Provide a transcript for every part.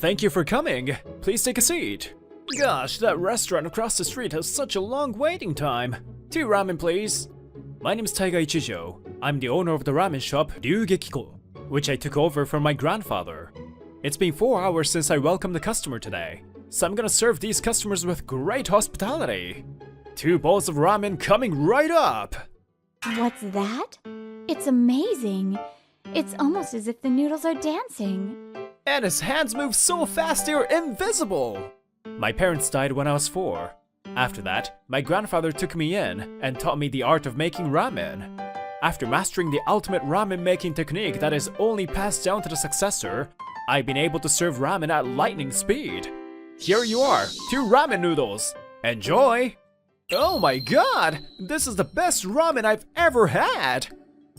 Thank you for coming. Please take a seat. Gosh, that restaurant across the street has such a long waiting time. 2 ramen, please. My name is Taiga Ichijo. I'm the owner of the ramen shop Ryugekiko, which I took over from my grandfather. It's been 4 hours since I welcomed the customer today, so I'm gonna serve these customers with great hospitality. 2 bowls of ramen coming right up! What's that? It's amazing. It's almost as if the noodles are dancing. And his hands move so fast they're invisible! My parents died when I was 4. After that, my grandfather took me in and taught me the art of making ramen. After mastering the ultimate ramen making technique that is only passed down to the successor, I've been able to serve ramen at lightning speed. Here you are, 2 ramen noodles. Enjoy! Oh my god! This is the best ramen I've ever had!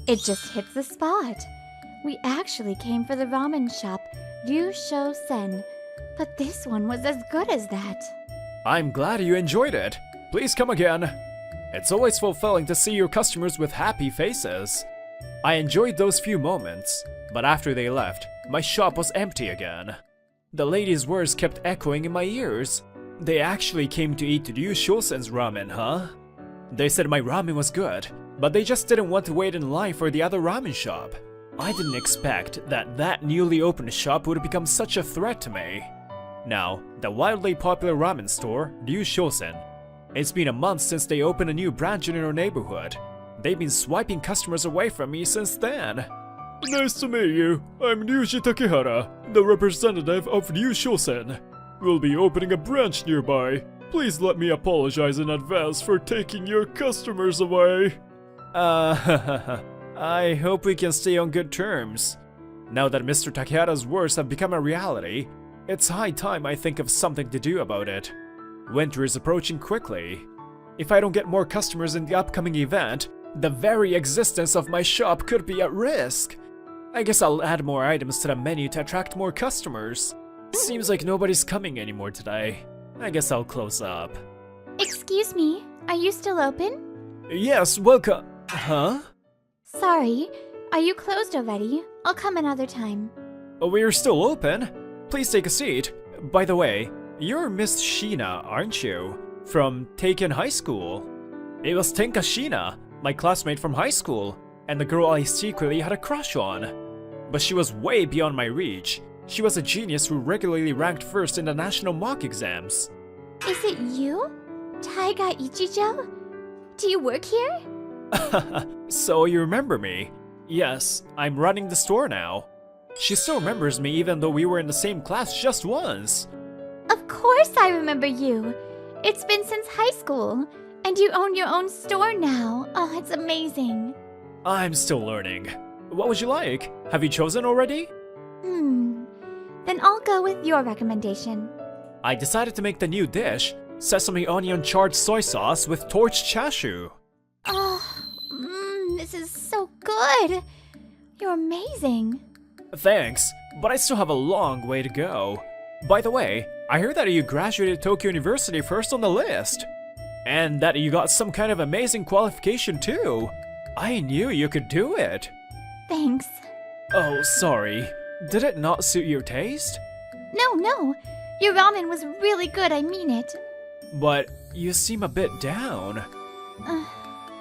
It just hits the spot. We actually came for the ramen shop, Ryusho Sen, but this one was as good as that. I'm glad you enjoyed it. Please come again. It's always fulfilling to see your customers with happy faces. I enjoyed those few moments, but after they left, my shop was empty again. The lady's words kept echoing in my ears. They actually came to eat Ryusho Sen's ramen, huh? They said my ramen was good, but they just didn't want to wait in line for the other ramen shop. I didn't expect that newly opened shop would become such a threat to me. Now, the wildly popular ramen store, Ryusho Sen. It's been a month since they opened a new branch in our neighborhood. They've been swiping customers away from me since then. Nice to meet you. I'm Ryuji Takehara, the representative of Ryusho Sen. We'll be opening a branch nearby. Please let me apologize in advance for taking your customers away. I hope we can stay on good terms. Now that Mr. Takehara's words have become a reality, it's high time I think of something to do about it. Winter is approaching quickly. If I don't get more customers in the upcoming event, the very existence of my shop could be at risk. I guess I'll add more items to the menu to attract more customers. Seems like nobody's coming anymore today. I guess I'll close up. Excuse me, are you still open? Yes, welcome. Huh? Sorry, are you closed already? I'll come another time. We're still open. Please take a seat. By the way, you're Miss Sheena, aren't you? From Taken High School. It was Tenka Sheena, my classmate from high school, and the girl I secretly had a crush on. But she was way beyond my reach. She was a genius who regularly ranked first in the national mock exams. Is it you? Taiga Ichijo? Do you work here? So you remember me? Yes, I'm running the store now. She still remembers me even though we were in the same class just once. Of course I remember you. It's been since high school, and you own your own store now. Oh, it's amazing. I'm still learning. What would you like? Have you chosen already? Then I'll go with your recommendation. I decided to make the new dish, sesame onion charred soy sauce with torched chashu. Oh, this is so good. You're amazing. Thanks, but I still have a long way to go. By the way, I heard that you graduated Tokyo University first on the list. And that you got some kind of amazing qualification too. I knew you could do it. Thanks. Oh, sorry. Did it not suit your taste? No. Your ramen was really good, I mean it. But you seem a bit down.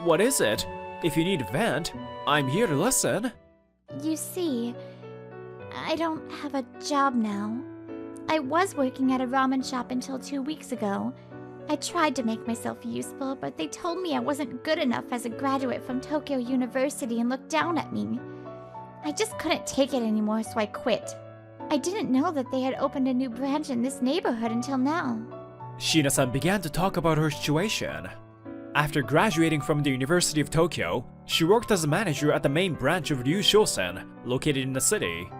What is it? If you need a vent, I'm here to listen. You see, I don't have a job now. I was working at a ramen shop until 2 weeks ago. I tried to make myself useful, but they told me I wasn't good enough as a graduate from Tokyo University and looked down at me. I just couldn't take it anymore, so I quit. I didn't know that they had opened a new branch in this neighborhood until now. Sheena-san began to talk about her situation. After graduating from the University of Tokyo, she worked as a manager at the main branch of Ryusho Sen, located in the city.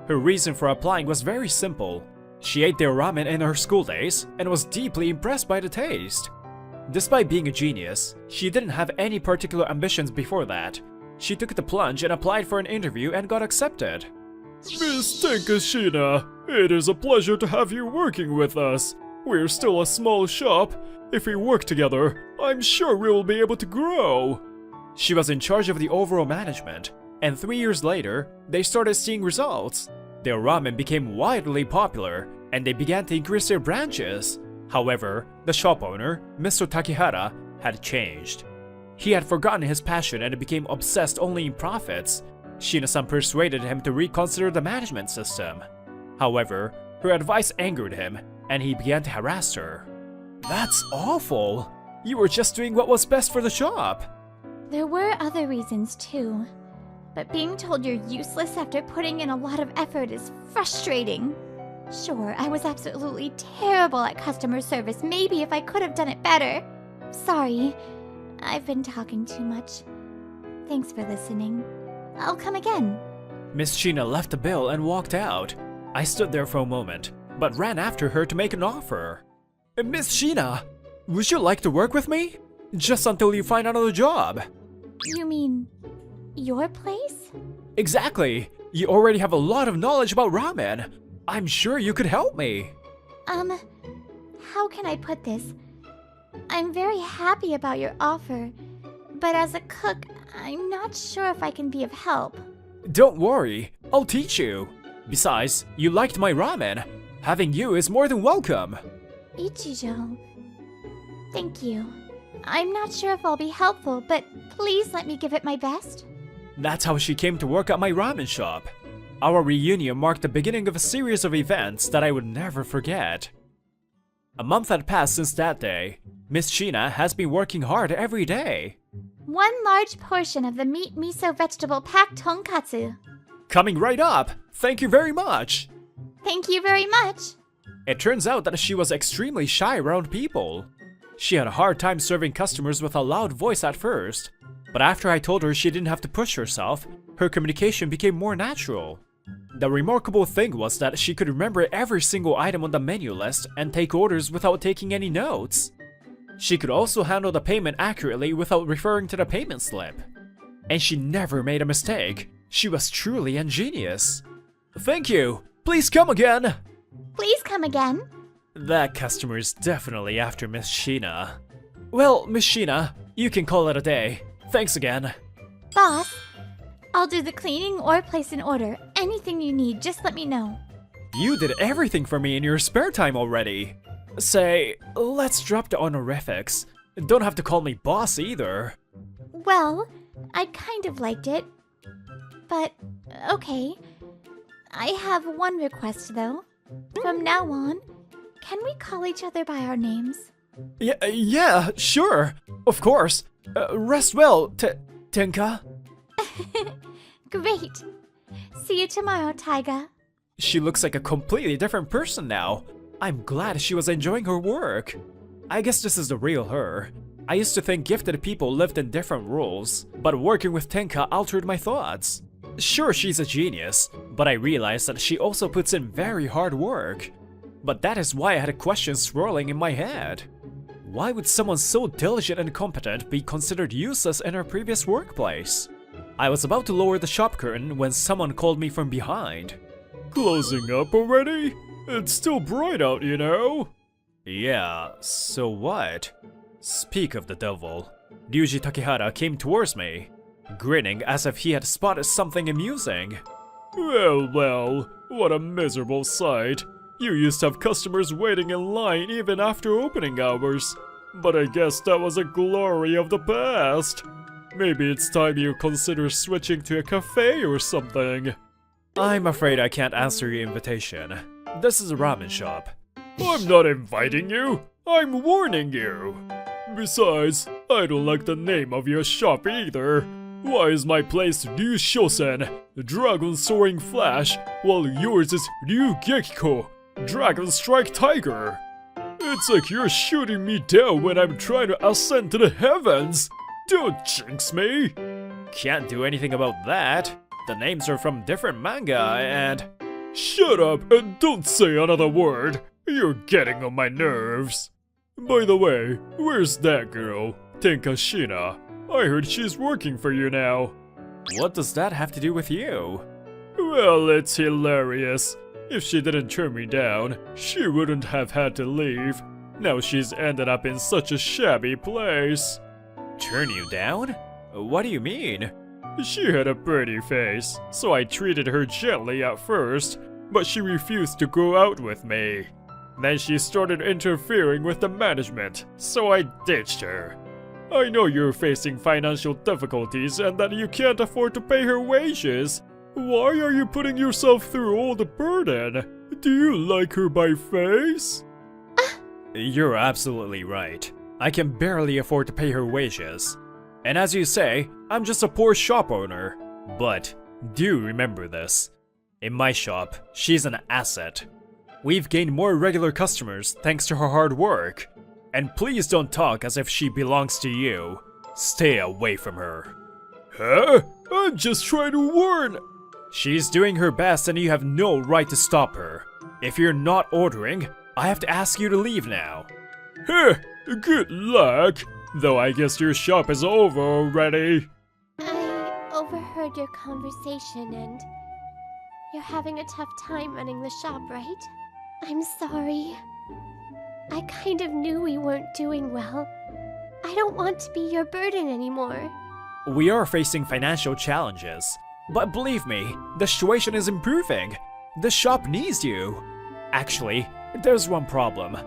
Her reason for applying was very simple. She ate their ramen in her school days and was deeply impressed by the taste. Despite being a genius, she didn't have any particular ambitions before that. She took the plunge and applied for an interview and got accepted. Miss Tenka Sheena, it is a pleasure to have you working with us. We're still a small shop. If we work together, I'm sure we will be able to grow. She was in charge of the overall management, and 3 years later, they started seeing results. Their ramen became widely popular, and they began to increase their branches. However, the shop owner, Mr. Takehara, had changed. He had forgotten his passion and became obsessed only in profits. Shina-san persuaded him to reconsider the management system. However, her advice angered him, and he began to harass her. That's awful! You were just doing what was best for the shop! There were other reasons too. But being told you're useless after putting in a lot of effort is frustrating. Sure, I was absolutely terrible at customer service. Maybe if I could have done it better. Sorry, I've been talking too much. Thanks for listening. I'll come again. Miss Shina left the bill and walked out. I stood there for a moment, but ran after her to make an offer. Miss Shina, would you like to work with me? Just until you find another job. You mean your place? Exactly. You already have a lot of knowledge about ramen. I'm sure you could help me. How can I put this? I'm very happy about your offer, but as a cook, I'm not sure if I can be of help. Don't worry, I'll teach you. Besides, you liked my ramen. Having you is more than welcome. Ichijo, thank you. I'm not sure if I'll be helpful, but please let me give it my best. That's how she came to work at my ramen shop. Our reunion marked the beginning of a series of events that I would never forget. A month had passed since that day. Miss Shina has been working hard every day. One large portion of the meat miso vegetable packed tonkatsu. Coming right up! Thank you very much! Thank you very much! It turns out that she was extremely shy around people. She had a hard time serving customers with a loud voice at first, but after I told her she didn't have to push herself, her communication became more natural. The remarkable thing was that she could remember every single item on the menu list and take orders without taking any notes. She could also handle the payment accurately without referring to the payment slip. And she never made a mistake. She was truly ingenious. Thank you! Please come again! Please come again. That customer is definitely after Miss Shina. Well, Miss Shina, you can call it a day. Thanks again. Boss, I'll do the cleaning or place an order. Anything you need, just let me know. You did everything for me in your spare time already. Say, let's drop the honorifics. Don't have to call me boss either. Well, I kind of liked it. But, okay. I have one request though. From now on, can we call each other by our names? Yeah, sure. Of course. Rest well, Tenka. Great. See you tomorrow, Taiga. She looks like a completely different person now. I'm glad she was enjoying her work. I guess this is the real her. I used to think gifted people lived in different roles, but working with Tenka altered my thoughts. Sure, she's a genius, but I realized that she also puts in very hard work. But that is why I had a question swirling in my head. Why would someone so diligent and competent be considered useless in her previous workplace? I was about to lower the shop curtain when someone called me from behind. Closing up already? It's still bright out, you know? Yeah, so what? Speak of the devil. Ryuji Takehara came towards me, grinning as if he had spotted something amusing. Well, what a miserable sight. You used to have customers waiting in line even after opening hours. But I guess that was a glory of the past. Maybe it's time you consider switching to a cafe or something. I'm afraid I can't answer your invitation. This is a ramen shop. I'm not inviting you. I'm warning you. Besides, I don't like the name of your shop either. Why is my place Ryu Shosen, Dragon Soaring Flash, while yours is Ryu Gekiko, Dragon Strike Tiger? It's like you're shooting me down when I'm trying to ascend to the heavens. Don't jinx me. Can't do anything about that. The names are from different manga and... Shut up and don't say another word. You're getting on my nerves. By the way, where's that girl, Tenka Shina? I heard she's working for you now. What does that have to do with you? Well, it's hilarious. If she didn't turn me down, she wouldn't have had to leave. Now she's ended up in such a shabby place. Turn you down? What do you mean? She had a pretty face, so I treated her gently at first. but she refused to go out with me. Then she started interfering with the management, so I ditched her. I know you're facing financial difficulties and that you can't afford to pay her wages. Why are you putting yourself through all the burden? Do you like her by face? You're absolutely right. I can barely afford to pay her wages. And as you say, I'm just a poor shop owner. But do remember this. In my shop, she's an asset. We've gained more regular customers thanks to her hard work. And please don't talk as if she belongs to you. Stay away from her. Huh? I'm just trying to warn. She's doing her best and you have no right to stop her. If you're not ordering, I have to ask you to leave now. Huh, good luck. Though I guess your shop is over already. I overheard your conversation and you're having a tough time running the shop, right? I'm sorry. I kind of knew we weren't doing well. I don't want to be your burden anymore. We are facing financial challenges, but believe me, the situation is improving. The shop needs you. Actually, there's one problem.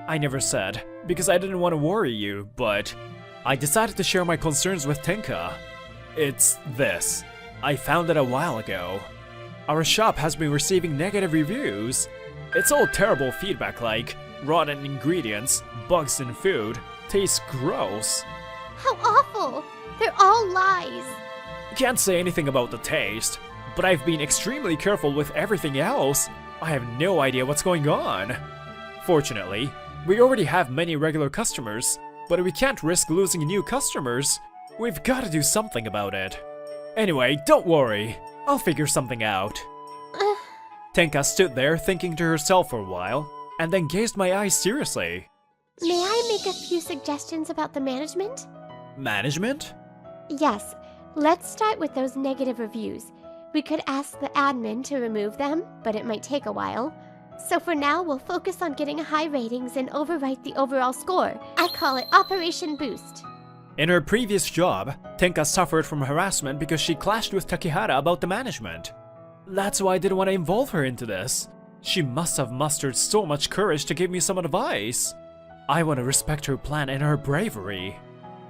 I never said, because I didn't want to worry you, but I decided to share my concerns with Tenka. It's this. I found it a while ago. Our shop has been receiving negative reviews. It's all terrible feedback like, rotten ingredients, bugs in food, tastes gross. How awful! They're all lies! Can't say anything about the taste, but I've been extremely careful with everything else. I have no idea what's going on. Fortunately, we already have many regular customers, but we can't risk losing new customers. We've got to do something about it. Anyway, don't worry. I'll figure something out. Tenka stood there thinking to herself for a while, and then gazed my eyes seriously. May I make a few suggestions about the management? Management? Yes, let's start with those negative reviews. We could ask the admin to remove them, but it might take a while. So for now, we'll focus on getting high ratings and overwrite the overall score. I call it Operation Boost. In her previous job, Tenka suffered from harassment because she clashed with Takehara about the management. That's why I didn't want to involve her into this. She must have mustered so much courage to give me some advice. I want to respect her plan and her bravery.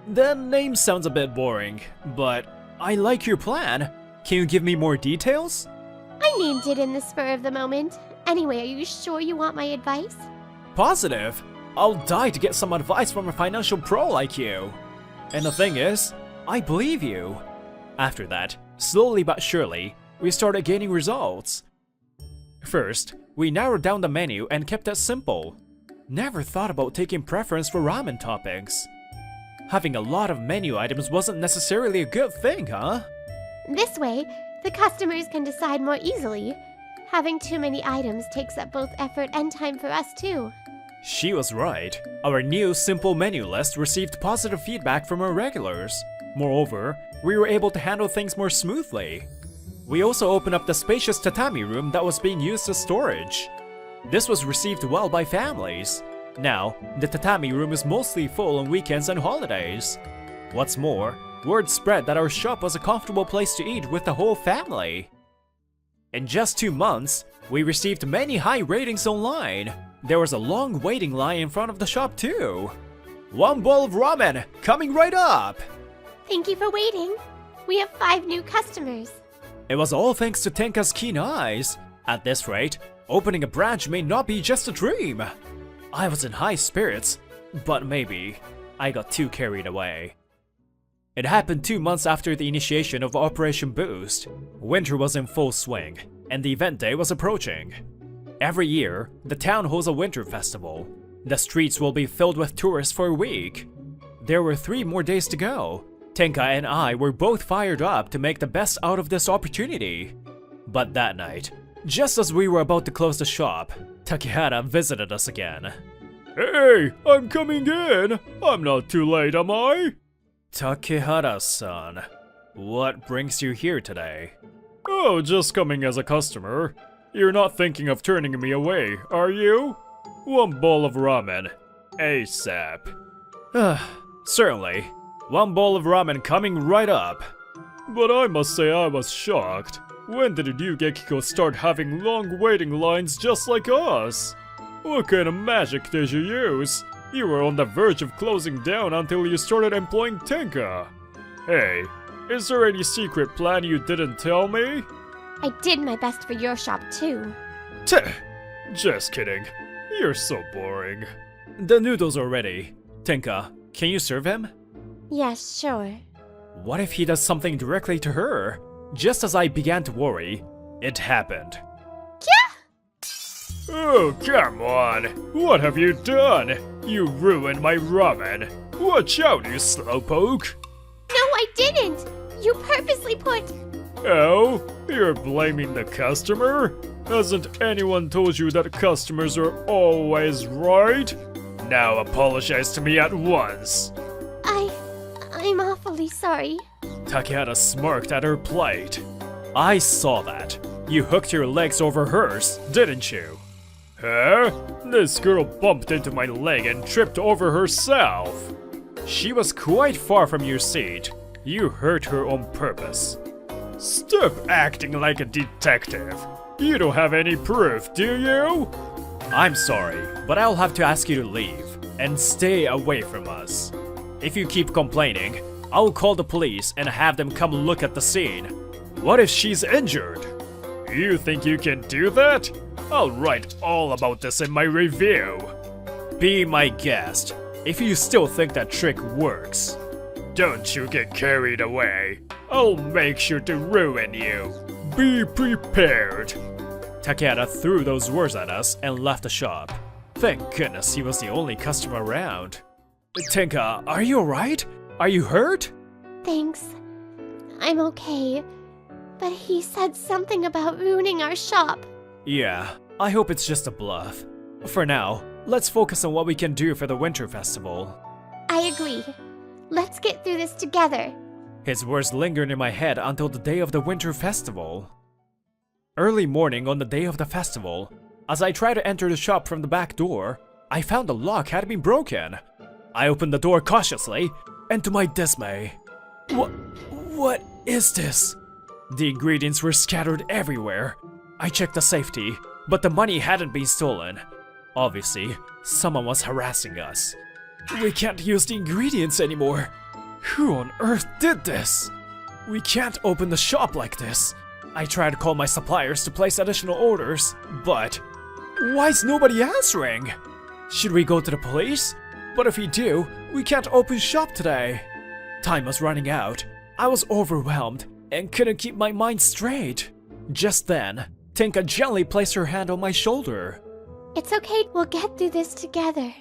The name sounds a bit boring, but I like your plan. Can you give me more details? I named it in the spur of the moment. Anyway, are you sure you want my advice? Positive. I'll die to get some advice from a financial pro like you. And the thing is, I believe you. After that, slowly but surely, we started gaining results. First, we narrowed down the menu and kept it simple. Never thought about taking preference for ramen toppings. Having a lot of menu items wasn't necessarily a good thing, huh? This way, the customers can decide more easily. Having too many items takes up both effort and time for us too. She was right. Our new simple menu list received positive feedback from our regulars. Moreover, we were able to handle things more smoothly. We also opened up the spacious tatami room that was being used as storage. This was received well by families. Now, the tatami room is mostly full on weekends and holidays. What's more, word spread that our shop was a comfortable place to eat with the whole family. In just 2 months, we received many high ratings online. There was a long waiting line in front of the shop too. One bowl of ramen, coming right up! Thank you for waiting. We have 5 new customers. It was all thanks to Tenka's keen eyes. At this rate, opening a branch may not be just a dream. I was in high spirits, but maybe I got too carried away. It happened 2 months after the initiation of Operation Boost. Winter was in full swing, and the event day was approaching. Every year, the town holds a winter festival. The streets will be filled with tourists for a week. There were 3 more days to go. Tenka and I were both fired up to make the best out of this opportunity. But that night, just as we were about to close the shop, Takehara visited us again. Hey, I'm coming in! I'm not too late, am I? Takehara-san, what brings you here today? Oh, just coming as a customer. You're not thinking of turning me away, are you? One bowl of ramen. ASAP. Certainly. One bowl of ramen coming right up. But I must say I was shocked. When did you Gekiko start having long waiting lines just like us? What kind of magic did you use? You were on the verge of closing down until you started employing Tenka. Hey, is there any secret plan you didn't tell me? I did my best for your shop too. Tch, just kidding. You're so boring. The noodles are ready. Tenka, can you serve him? Yes, sure. What if he does something directly to her? Just as I began to worry, it happened. Oh, come on! What have you done? You ruined my ramen! Watch out, you slowpoke! No, I didn't! You purposely put... Oh? You're blaming the customer? Hasn't anyone told you that customers are always right? Now apologize to me at once! I'm awfully sorry. Takehata smirked at her plight. I saw that. You hooked your legs over hers, didn't you? Huh? This girl bumped into my leg and tripped over herself. She was quite far from your seat. You hurt her on purpose. Stop acting like a detective. You don't have any proof, do you? I'm sorry, but I'll have to ask you to leave and stay away from us. If you keep complaining, I'll call the police and have them come look at the scene. What if she's injured? You think you can do that? I'll write all about this in my review. Be my guest, if you still think that trick works. Don't you get carried away. I'll make sure to ruin you. Be prepared. Takehata threw those words at us and left the shop. Thank goodness he was the only customer around. Tenka, are you alright? Are you hurt? Thanks. I'm okay. But he said something about ruining our shop. Yeah, I hope it's just a bluff. For now, let's focus on what we can do for the Winter Festival. I agree. Let's get through this together. His words lingered in my head until the day of the Winter Festival. Early morning on the day of the festival, as I tried to enter the shop from the back door, I found the lock had been broken. I opened the door cautiously, and to my dismay, what is this? The ingredients were scattered everywhere. I checked the safety, but the money hadn't been stolen. Obviously, someone was harassing us. We can't use the ingredients anymore. Who on earth did this? We can't open the shop like this. I tried to call my suppliers to place additional orders, but why is nobody answering? Should we go to the police? But if we do, we can't open shop today. Time was running out. I was overwhelmed and couldn't keep my mind straight. Just then, Tenka gently placed her hand on my shoulder. It's okay, we'll get through this together.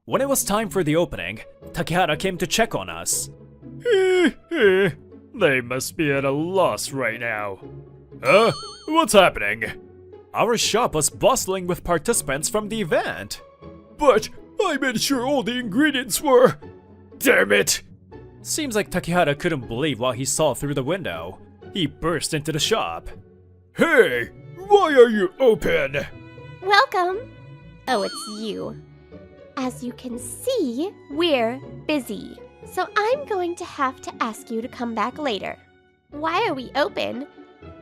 When it was time for the opening, Takehata came to check on us. They must be at a loss right now. What's happening? Our shop was bustling with participants from the event. But I made sure all the ingredients were... Damn it! Seems like Takehata couldn't believe what he saw through the window. He burst into the shop. Hey! Why are you open? Welcome. Oh, it's you. As you can see, we're busy. So I'm going to have to ask you to come back later. Why are we open?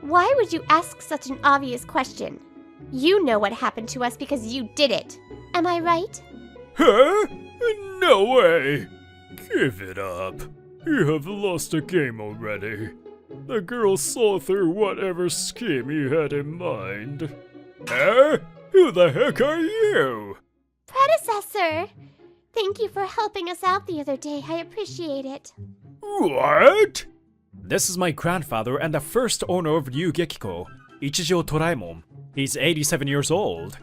Why would you ask such an obvious question? You know what happened to us because you did it. Am I right? Huh? No way! Give it up. You have lost the game already. The girl saw through whatever scheme you had in mind. Huh? Who the heck are you? Predecessor! Thank you for helping us out the other day. I appreciate it. What? This is my grandfather and the first owner of Yu Gekiko, Ichijo Toraemon. He's 87 years old.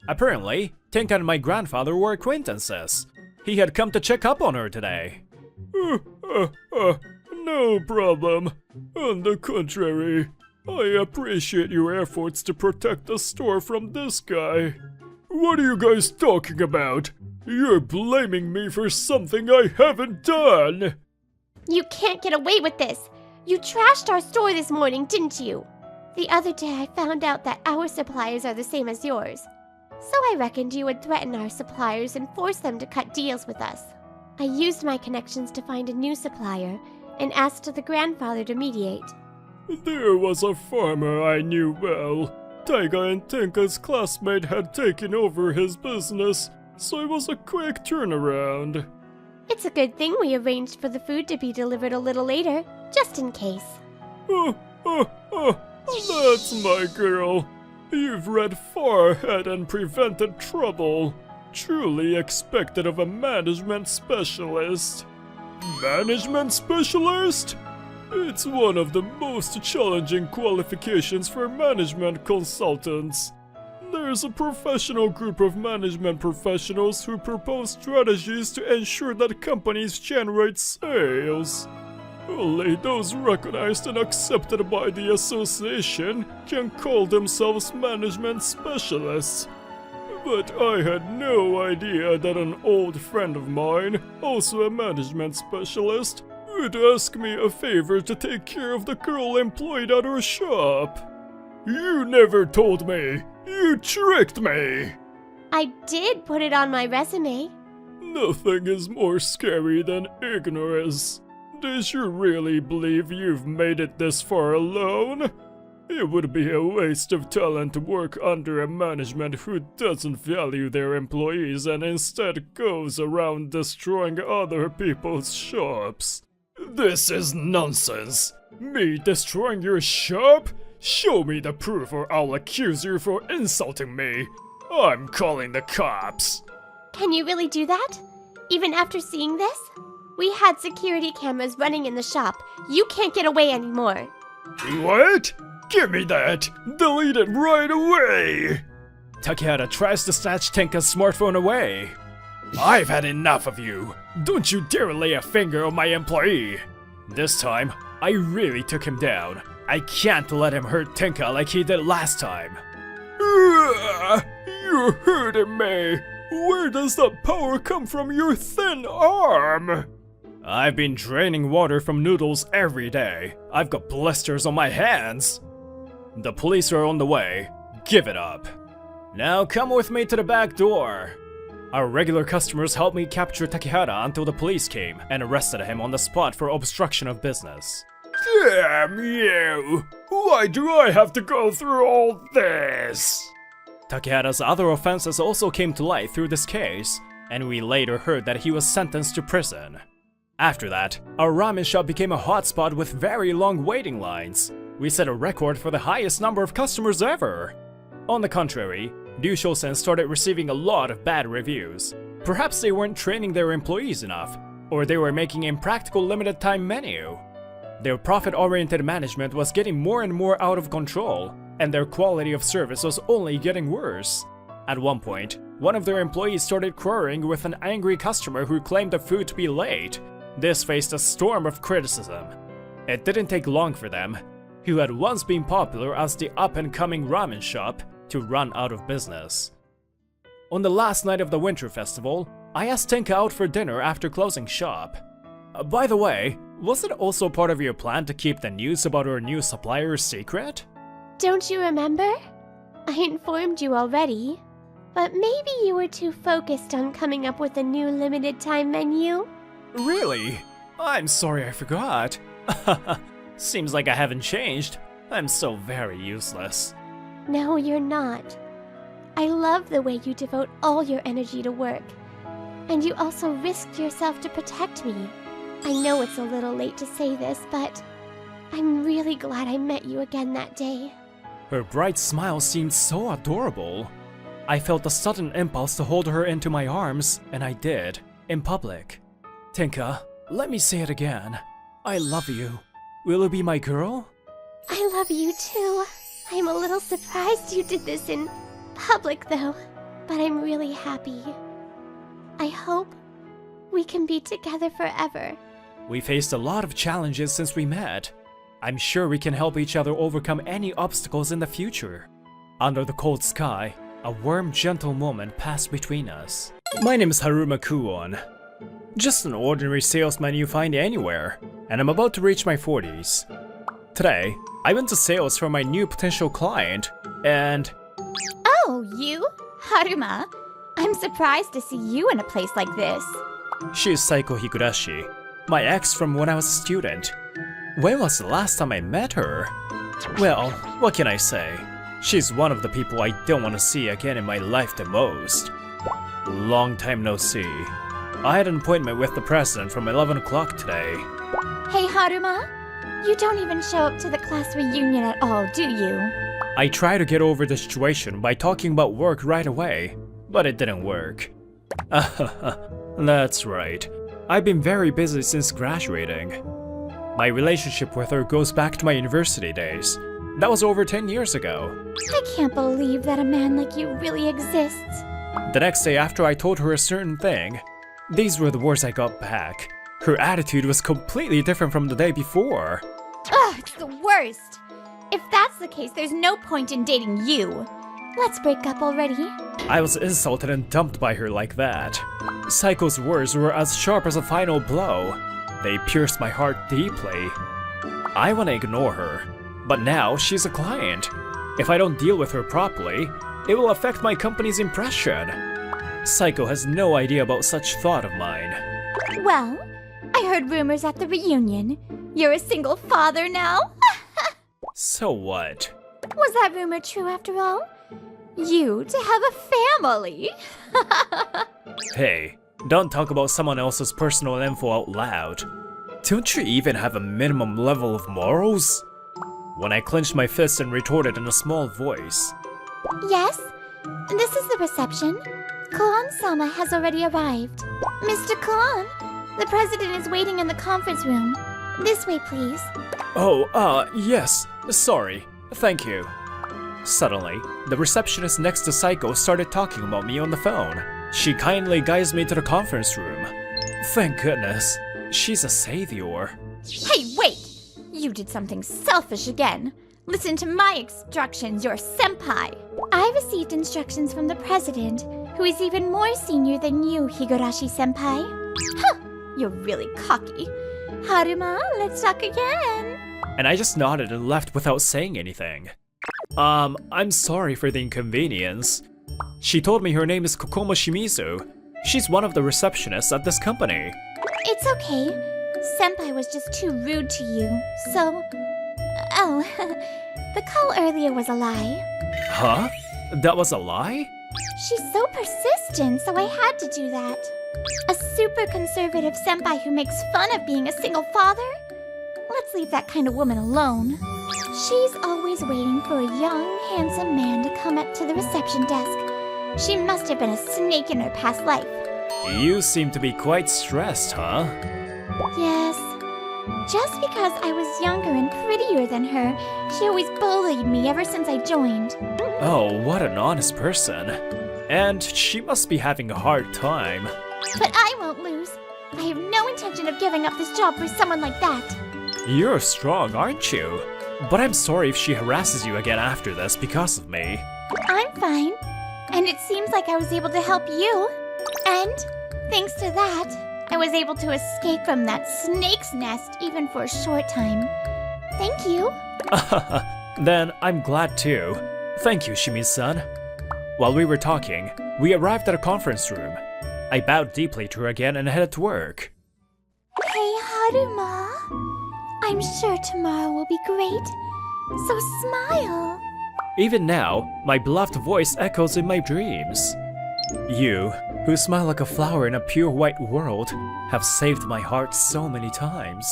Apparently, Tenka and my grandfather were acquaintances. He had come to check up on her today. No problem. On the contrary, I appreciate your efforts to protect the store from this guy. What are you guys talking about? You're blaming me for something I haven't done! You can't get away with this! You trashed our store this morning, didn't you? The other day I found out that our suppliers are the same as yours. So I reckoned you would threaten our suppliers and force them to cut deals with us. I used my connections to find a new supplier and asked the grandfather to mediate. There was a farmer I knew well. Taiga and Tenka's classmate had taken over his business, so it was a quick turnaround. It's a good thing we arranged for the food to be delivered a little later, just in case. That's my girl. You've read far ahead and prevented trouble. Truly expected of a management specialist. Management specialist? It's one of the most challenging qualifications for management consultants. There's a professional group of management professionals who propose strategies to ensure that companies generate sales. Only those recognized and accepted by the association can call themselves management specialists. But I had no idea that an old friend of mine, also a management specialist, would ask me a favor to take care of the girl employed at her shop. You never told me! You tricked me! I did put it on my resume. Nothing is more scary than ignorance. Did you really believe you've made it this far alone? It would be a waste of talent to work under a management who doesn't value their employees and instead goes around destroying other people's shops. This is nonsense! Me destroying your shop? Show me the proof or I'll accuse you for insulting me. I'm calling the cops. Can you really do that? Even after seeing this? We had security cameras running in the shop. You can't get away anymore. What? Give me that! Delete it right away! Takehata tries to snatch Tenka's smartphone away. I've had enough of you. Don't you dare lay a finger on my employee. This time, I really took him down. I can't let him hurt Tenka like he did last time. You're hurting me! Where does that power come from your thin arm? I've been draining water from noodles every day. I've got blisters on my hands. The police are on the way. Give it up. Now come with me to the back door. Our regular customers helped me capture Takehata until the police came and arrested him on the spot for obstruction of business. Damn you! Why do I have to go through all this? Takehata's other offenses also came to light through this case, and we later heard that he was sentenced to prison. After that, our ramen shop became a hotspot with very long waiting lines. We set a record for the highest number of customers ever. On the contrary, Ryushosen started receiving a lot of bad reviews. Perhaps they weren't training their employees enough, or they were making impractical limited time menu. Their profit-oriented management was getting more and more out of control, and their quality of service was only getting worse. At one point, one of their employees started quarreling with an angry customer who claimed the food to be late. This faced a storm of criticism. It didn't take long for them, who had once been popular as the up-and-coming ramen shop, to run out of business. On the last night of the winter festival, I asked Tenka out for dinner after closing shop. By the way, was it also part of your plan to keep the news about our new supplier secret? Don't you remember? I informed you already. But maybe you were too focused on coming up with a new limited time menu. Really? I'm sorry I forgot. Seems like I haven't changed. I'm so very useless. No, you're not. I love the way you devote all your energy to work. And you also risked yourself to protect me. I know it's a little late to say this, but I'm really glad I met you again that day. Her bright smile seemed so adorable. I felt a sudden impulse to hold her into my arms, and I did, in public. Tenka, let me say it again. I love you. Will you be my girl? I love you too. I'm a little surprised you did this in public though, but I'm really happy. I hope we can be together forever. We faced a lot of challenges since we met. I'm sure we can help each other overcome any obstacles in the future. Under the cold sky, a warm, gentle moment passed between us. My name is Haruma Kuon. Just an ordinary salesman you find anywhere, and I'm about to reach my 40s. Today, I went to sales for my new potential client, and... Oh, you? Haruma? I'm surprised to see you in a place like this. She is Saiko Higurashi, my ex from when I was a student. When was the last time I met her? Well, what can I say? She's one of the people I don't want to see again in my life the most. Long time no see. I had an appointment with the president from 11 o'clock today. Hey, Haruma. You don't even show up to the class reunion at all, do you? I tried to get over the situation by talking about work right away, but it didn't work. That's right. I've been very busy since graduating. My relationship with her goes back to my university days. That was over 10 years ago. I can't believe that a man like you really exists. The next day after I told her a certain thing, these were the words I got back. Her attitude was completely different from the day before. Ugh, it's the worst. If that's the case, there's no point in dating you. Let's break up already. I was insulted and dumped by her like that. Saiko's words were as sharp as a final blow. They pierced my heart deeply. I want to ignore her, but now she's a client. If I don't deal with her properly, it will affect my company's impression. Saiko has no idea about such thought of mine. Well, I heard rumors at the reunion. You're a single father now? So what? Was that rumor true after all? You to have a family? Hey, don't talk about someone else's personal info out loud. Don't you even have a minimum level of morals? When I clenched my fists and retorted in a small voice. Yes, this is the reception. Kalan-sama has already arrived. Mr. Kalan, the president is waiting in the conference room. This way, please. Oh, yes. Sorry. Thank you. Suddenly, the receptionist next to Saiko started talking about me on the phone. She kindly guides me to the conference room. Thank goodness. She's a savior. Hey, wait! You did something selfish again. Listen to my instructions, your senpai. I received instructions from the president, who is even more senior than you, Higurashi-senpai. Huh, you're really cocky. Haruma, let's talk again. And I just nodded and left without saying anything. I'm sorry for the inconvenience. She told me her name is Kokomo Shimizu. She's one of the receptionists at this company. It's okay. Senpai was just too rude to you, so... Oh, the call earlier was a lie. Huh? That was a lie? She's so persistent, so I had to do that. A super conservative senpai who makes fun of being a single father? Let's leave that kind of woman alone. She's always waiting for a young, handsome man to come up to the reception desk. She must have been a snake in her past life. You seem to be quite stressed, huh? Yes. Just because I was younger and prettier than her, she always bullied me ever since I joined. Oh, what an honest person. And she must be having a hard time. But I won't lose. I have no intention of giving up this job for someone like that. You're strong, aren't you? But I'm sorry if she harasses you again after this because of me. I'm fine. And it seems like I was able to help you. And, thanks to that, I was able to escape from that snake's nest even for a short time. Thank you. Then I'm glad too. Thank you, Shimizu-san. While we were talking, we arrived at a conference room. I bowed deeply to her again and headed to work. Hey, Haruma. I'm sure tomorrow will be great. So smile. Even now, my beloved voice echoes in my dreams. You, who smile like a flower in a pure white world, have saved my heart so many times.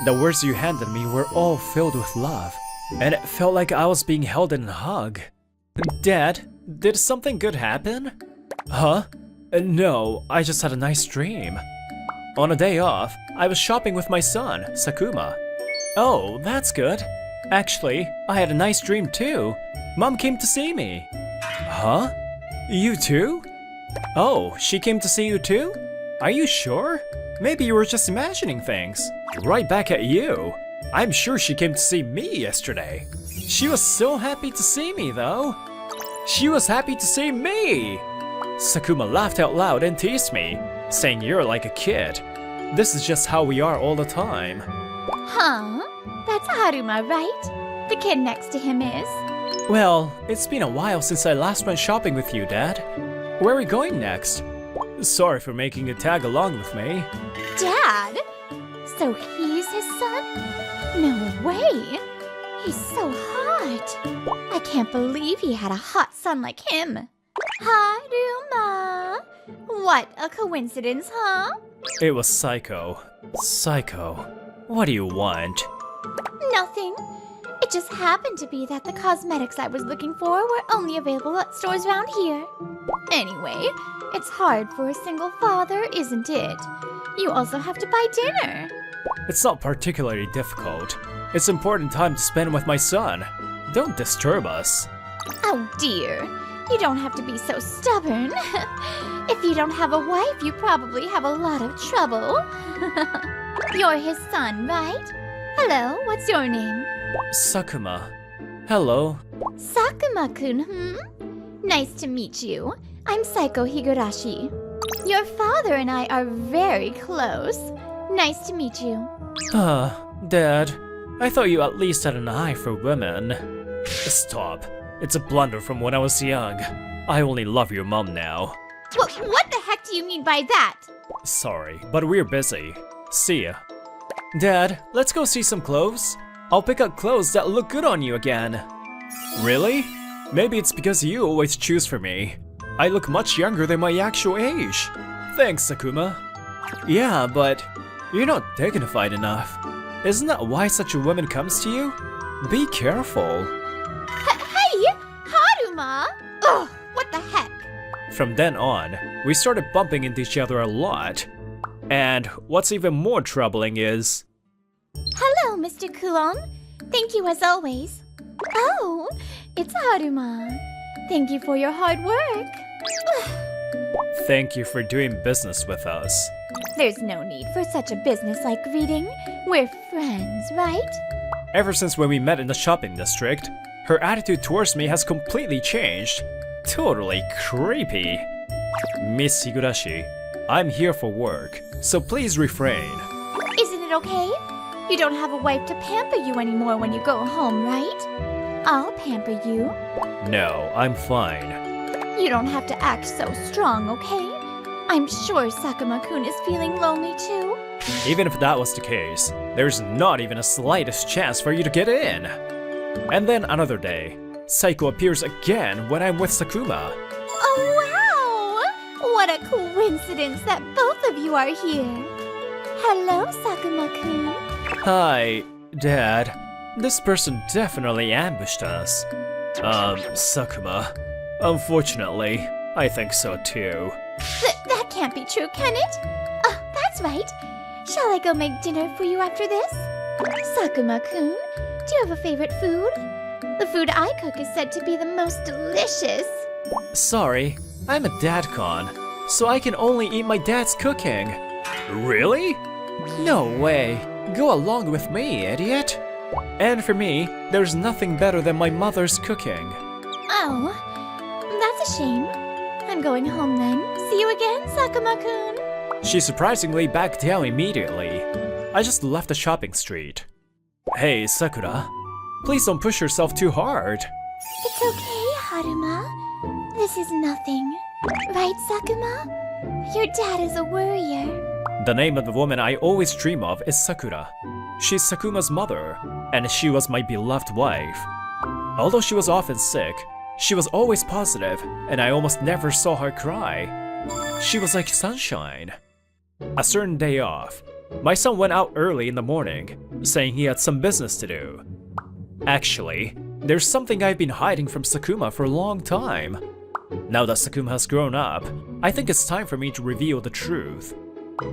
The words you handed me were all filled with love, and it felt like I was being held in a hug. Dad, did something good happen? Huh? No, I just had a nice dream. On a day off, I was shopping with my son, Sakuma. Oh, that's good. Actually, I had a nice dream too. Mom came to see me. Huh? You too? Oh, she came to see you too? Are you sure? Maybe you were just imagining things. Right back at you. I'm sure she came to see me yesterday. She was so happy to see me though. She was happy to see me! Sakuma laughed out loud and teased me, saying you're like a kid. This is just how we are all the time. Huh? That's Haruma, right? The kid next to him is. Well, it's been a while since I last went shopping with you, Dad. Where are we going next? Sorry for making you tag along with me. Dad? So he's his son? No way! He's so hot! I can't believe he had a hot son like him. Haruma! What a coincidence, huh? It was Psycho. Psycho, what do you want? Nothing. It just happened to be that the cosmetics I was looking for were only available at stores around here. Anyway, it's hard for a single father, isn't it? You also have to buy dinner. It's not particularly difficult. It's important time to spend with my son. Don't disturb us. Oh dear, you don't have to be so stubborn. If you don't have a wife, you probably have a lot of trouble. You're his son, right? Hello, what's your name? Sakuma. Hello. Sakuma-kun, Nice to meet you. I'm Saiko Higurashi. Your father and I are very close. Nice to meet you. Dad, I thought you at least had an eye for women. Stop. It's a blunder from when I was young. I only love your mom now. What the heck do you mean by that? Sorry, but we're busy. See ya. Dad, let's go see some clothes. I'll pick out clothes that look good on you again. Really? Maybe it's because you always choose for me. I look much younger than my actual age. Thanks, Sakuma. Yeah, but you're not dignified enough. Isn't that why such a woman comes to you? Be careful. Hey, Haruma! Ugh, what the heck? From then on, we started bumping into each other a lot. And what's even more troubling is... Hello, Mr. Kuon. Thank you as always. Oh, it's Haruma. Thank you for your hard work. Thank you for doing business with us. There's no need for such a business-like greeting. We're friends, right? Ever since when we met in the shopping district, her attitude towards me has completely changed. Totally creepy. Miss Higurashi, I'm here for work, so please refrain. Isn't it okay? You don't have a wife to pamper you anymore when you go home, right? I'll pamper you. No, I'm fine. You don't have to act so strong, okay? I'm sure Sakuma-kun is feeling lonely too. Even if that was the case, there's not even a slightest chance for you to get in. And then another day, Saiko appears again when I'm with Sakuma. Oh wow! What a coincidence that both of you are here. Hello, Sakuma-kun. Hi, Dad. This person definitely ambushed us. Sakuma. Unfortunately, I think so too. That can't be true, can it? Oh, that's right. Shall I go make dinner for you after this? Sakuma-kun, do you have a favorite food? The food I cook is said to be the most delicious. Sorry, I'm a dadcon, so I can only eat my dad's cooking. Really? No way. Go along with me, idiot. And for me, there's nothing better than my mother's cooking. Oh, that's a shame. I'm going home then. See you again, Sakuma-kun. She surprisingly backed down immediately. I just left the shopping street. Hey, Sakura. Please don't push yourself too hard. It's okay, Haruma. This is nothing. Right, Sakuma? Your dad is a worrier. The name of the woman I always dream of is Sakura. She's Sakuma's mother, and she was my beloved wife. Although she was often sick, she was always positive, and I almost never saw her cry. She was like sunshine. A certain day off, my son went out early in the morning, saying he had some business to do. Actually, there's something I've been hiding from Sakuma for a long time. Now that Sakuma has grown up, I think it's time for me to reveal the truth.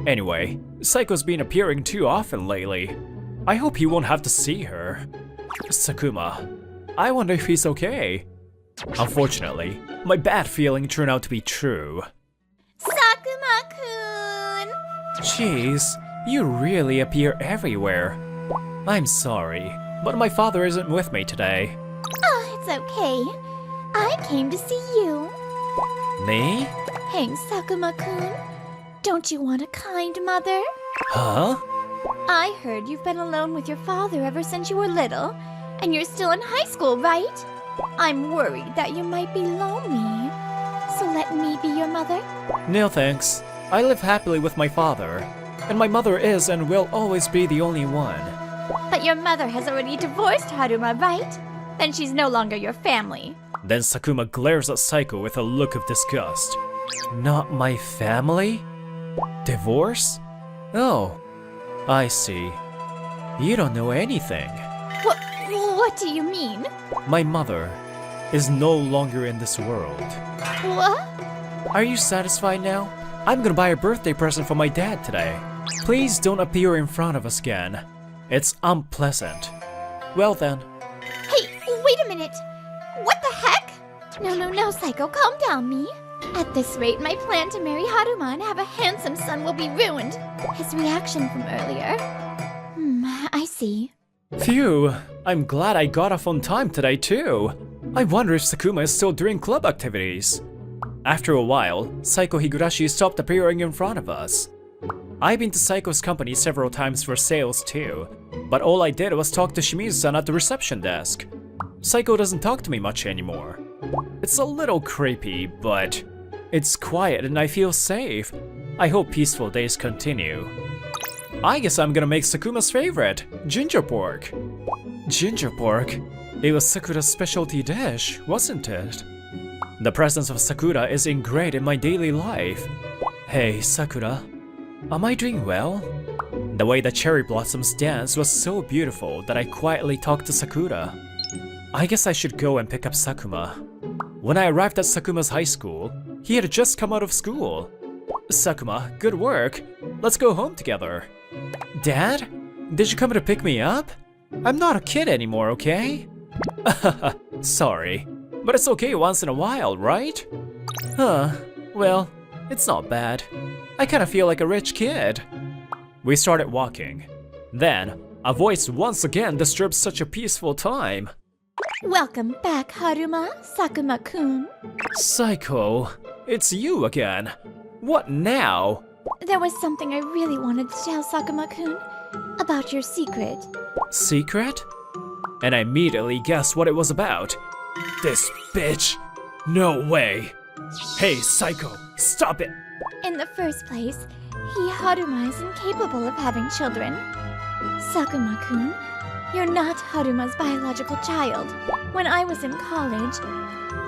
Anyway, Saiko's been appearing too often lately. I hope he won't have to see her. Sakuma, I wonder if he's okay. Unfortunately, my bad feeling turned out to be true. Sakuma-kun! Jeez, you really appear everywhere. I'm sorry, but my father isn't with me today. Oh, it's okay. I came to see you. Me? Hey, Sakuma-kun. Don't you want a kind mother? Huh? I heard you've been alone with your father ever since you were little, and you're still in high school, right? I'm worried that you might be lonely. So let me be your mother? No thanks. I live happily with my father. And my mother is and will always be the only one. But your mother has already divorced Haruma, right? Then she's no longer your family. Then Sakuma glares at Saiko with a look of disgust. Not my family? Divorce? Oh, I see. You don't know anything. What do you mean? My mother is no longer in this world. What? Are you satisfied now? I'm gonna buy a birthday present for my dad today. Please don't appear in front of us again. It's unpleasant. Well then. Hey, wait a minute! What the heck? No, Psycho, calm down, me. At this rate, my plan to marry Haruma and have a handsome son will be ruined. His reaction from earlier. I see. Phew, I'm glad I got off on time today too. I wonder if Sakuma is still doing club activities. After a while, Saiko Higurashi stopped appearing in front of us. I've been to Saiko's company several times for sales too, but all I did was talk to Shimizu-san at the reception desk. Saiko doesn't talk to me much anymore. It's a little creepy, but it's quiet and I feel safe. I hope peaceful days continue. I guess I'm gonna make Sakuma's favorite, ginger pork. Ginger pork? It was Sakura's specialty dish, wasn't it? The presence of Sakura is ingrained in my daily life. Hey, Sakura. Am I doing well? The way the cherry blossoms danced was so beautiful that I quietly talked to Sakura. I guess I should go and pick up Sakuma. When I arrived at Sakuma's high school, he had just come out of school. Sakuma, good work. Let's go home together. Dad? Did you come to pick me up? I'm not a kid anymore, okay? Sorry. But it's okay once in a while, right? Huh. Well, it's not bad. I kinda feel like a rich kid. We started walking. Then, a voice once again disturbed such a peaceful time. Welcome back, Haruma, Sakuma-kun. Saiko, it's you again. What now? There was something I really wanted to tell Sakuma-kun about your secret. Secret? And I immediately guessed what it was about. This bitch! No way! Hey, Saiko, stop it! In the first place, Haruma is incapable of having children. Sakuma-kun, you're not Haruma's biological child. When I was in college,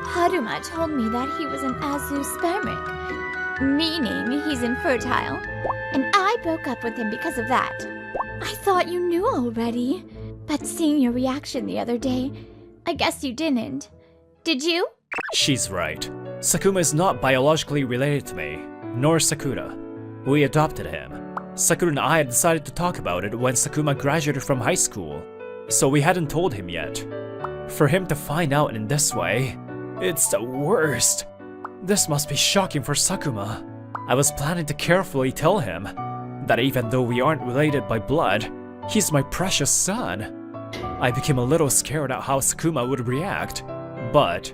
Haruma told me that he was an azoospermic, meaning he's infertile, and I broke up with him because of that. I thought you knew already, but seeing your reaction the other day, I guess you didn't. Did you? She's right. Sakuma is not biologically related to me, nor Sakura. We adopted him. Sakura and I had decided to talk about it when Sakuma graduated from high school, so we hadn't told him yet. For him to find out in this way, it's the worst. This must be shocking for Sakuma. I was planning to carefully tell him that even though we aren't related by blood, he's my precious son. I became a little scared at how Sakuma would react, but...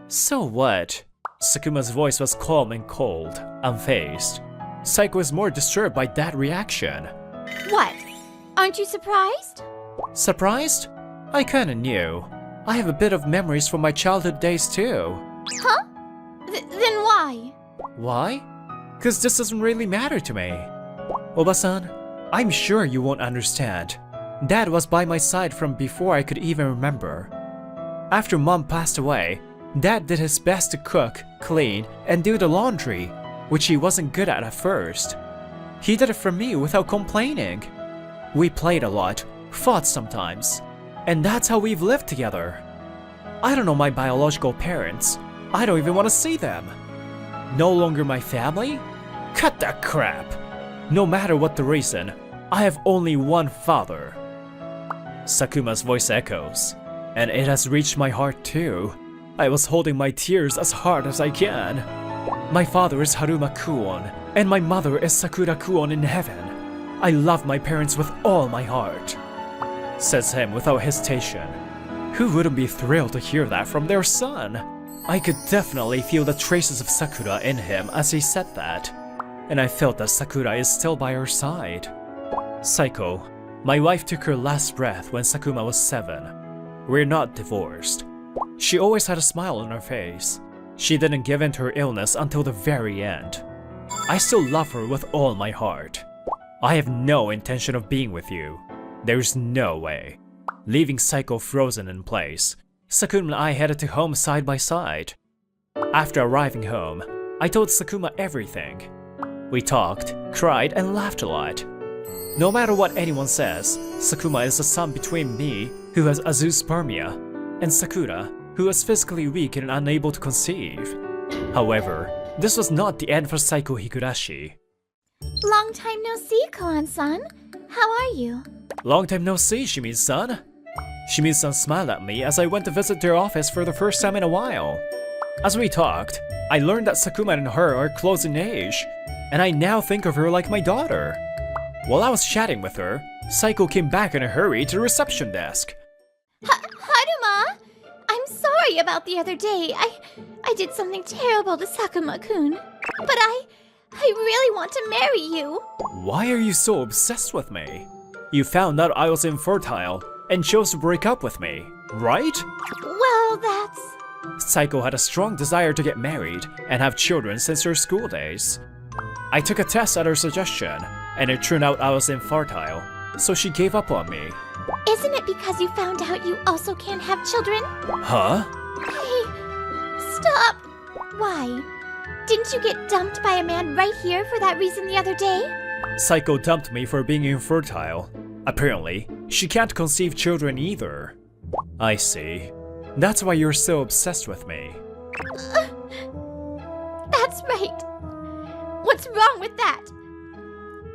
So what? Sakuma's voice was calm and cold, unfazed. Saiko was more disturbed by that reaction. What? Aren't you surprised? Surprised? I kinda knew. I have a bit of memories from my childhood days too. Huh? Then why? Why? Cause this doesn't really matter to me. Oba-san, I'm sure you won't understand. Dad was by my side from before I could even remember. After Mom passed away, Dad did his best to cook, clean, and do the laundry, which he wasn't good at first. He did it for me without complaining. We played a lot, fought sometimes, and that's how we've lived together. I don't know my biological parents. I don't even want to see them. No longer my family? Cut that crap! No matter what the reason, I have only one father. Sakuma's voice echoes, and it has reached my heart too. I was holding my tears as hard as I can. My father is Haruma Kuon, and my mother is Sakura Kuon in heaven. I love my parents with all my heart. Says him without hesitation. Who wouldn't be thrilled to hear that from their son? I could definitely feel the traces of Sakura in him as he said that, and I felt that Sakura is still by her side. Saiko, my wife took her last breath when Sakuma was 7. We're not divorced. She always had a smile on her face. She didn't give in to her illness until the very end. I still love her with all my heart. I have no intention of being with you. There's no way. Leaving Saiko frozen in place, Sakuma and I headed to home side by side. After arriving home, I told Sakuma everything. We talked, cried, and laughed a lot. No matter what anyone says, Sakuma is the son between me, who has azoospermia, and Sakura, who is physically weak and unable to conceive. However, this was not the end for Saiko Higurashi. Long time no see, Koan-san. How are you? Long time no see, Shimizu-san. Shimizu-san smiled at me as I went to visit their office for the first time in a while. As we talked, I learned that Sakuma and her are close in age, and I now think of her like my daughter. While I was chatting with her, Saiko came back in a hurry to the reception desk. Haruma! I'm sorry about the other day. I did something terrible to Sakuma-kun. But I really want to marry you. Why are you so obsessed with me? You found out I was infertile and chose to break up with me, right? Well, that's... Saiko had a strong desire to get married and have children since her school days. I took a test at her suggestion, and it turned out I was infertile, so she gave up on me. Isn't it because you found out you also can't have children? Huh? Hey, stop! Why? Didn't you get dumped by a man right here for that reason the other day? Saiko dumped me for being infertile. Apparently, she can't conceive children either. I see. That's why you're so obsessed with me. That's right. What's wrong with that?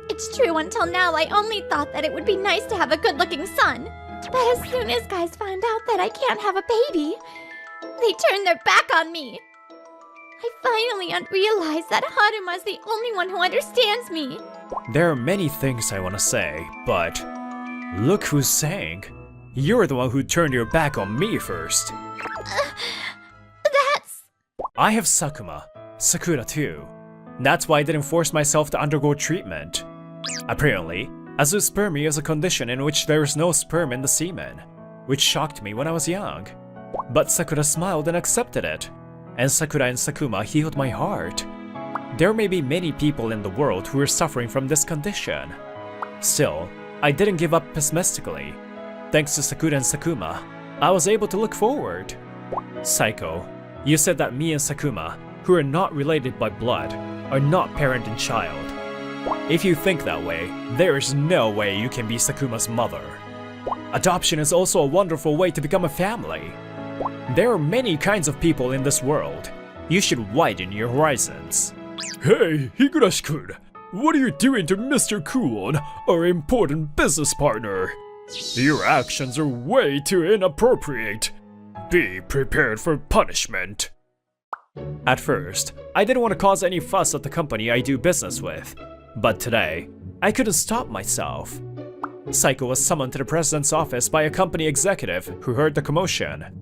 It's true, until now I only thought that it would be nice to have a good-looking son. But as soon as guys find out that I can't have a baby, they turn their back on me. I finally realized that Haruma's the only one who understands me. There are many things I want to say, but look who's saying. You're the one who turned your back on me first. That's... I have Sakuma, Sakura too. That's why I didn't force myself to undergo treatment. Apparently, azoospermia is a condition in which there is no sperm in the semen, which shocked me when I was young. But Sakura smiled and accepted it, and Sakura and Sakuma healed my heart. There may be many people in the world who are suffering from this condition. Still, I didn't give up pessimistically. Thanks to Sakura and Sakuma, I was able to look forward. Saiko, you said that me and Sakuma, who are not related by blood, are not parent and child. If you think that way, there is no way you can be Sakuma's mother. Adoption is also a wonderful way to become a family. There are many kinds of people in this world. You should widen your horizons. Hey, Higurashi-kun, what are you doing to Mr. Kuon, our important business partner? Your actions are way too inappropriate. Be prepared for punishment. At first, I didn't want to cause any fuss at the company I do business with, but today, I couldn't stop myself. Saiko was summoned to the president's office by a company executive who heard the commotion.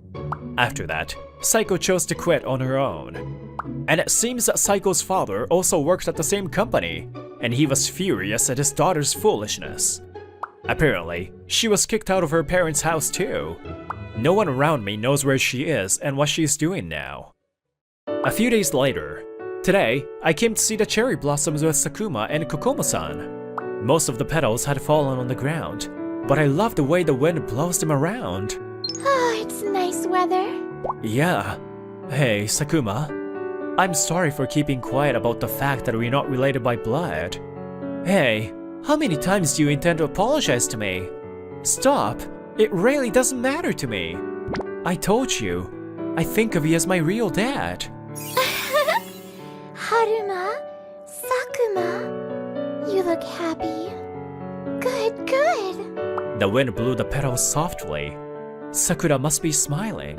After that, Saiko chose to quit on her own. And it seems that Saiko's father also worked at the same company, and he was furious at his daughter's foolishness. Apparently, she was kicked out of her parents' house too. No one around me knows where she is and what she's doing now. A few days later, today, I came to see the cherry blossoms with Sakuma and Kokomo-san. Most of the petals had fallen on the ground, but I love the way the wind blows them around. Oh, it's nice weather. Yeah. Hey, Sakuma. I'm sorry for keeping quiet about the fact that we're not related by blood. Hey, how many times do you intend to apologize to me? Stop. It really doesn't matter to me. I told you. I think of you as my real dad. Haruma, Sakuma, you look happy. Good, good. The wind blew the petals softly. Sakura must be smiling.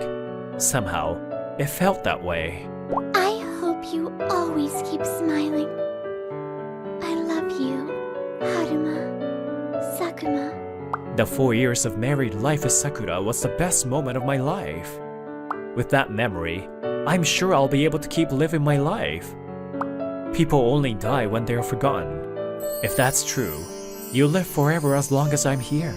Somehow, it felt that way. I hope you always keep smiling. I love you, Haruma, Sakuma. The 4 years of married life with Sakura was the best moment of my life. With that memory, I'm sure I'll be able to keep living my life. People only die when they're forgotten. If that's true, you'll live forever as long as I'm here.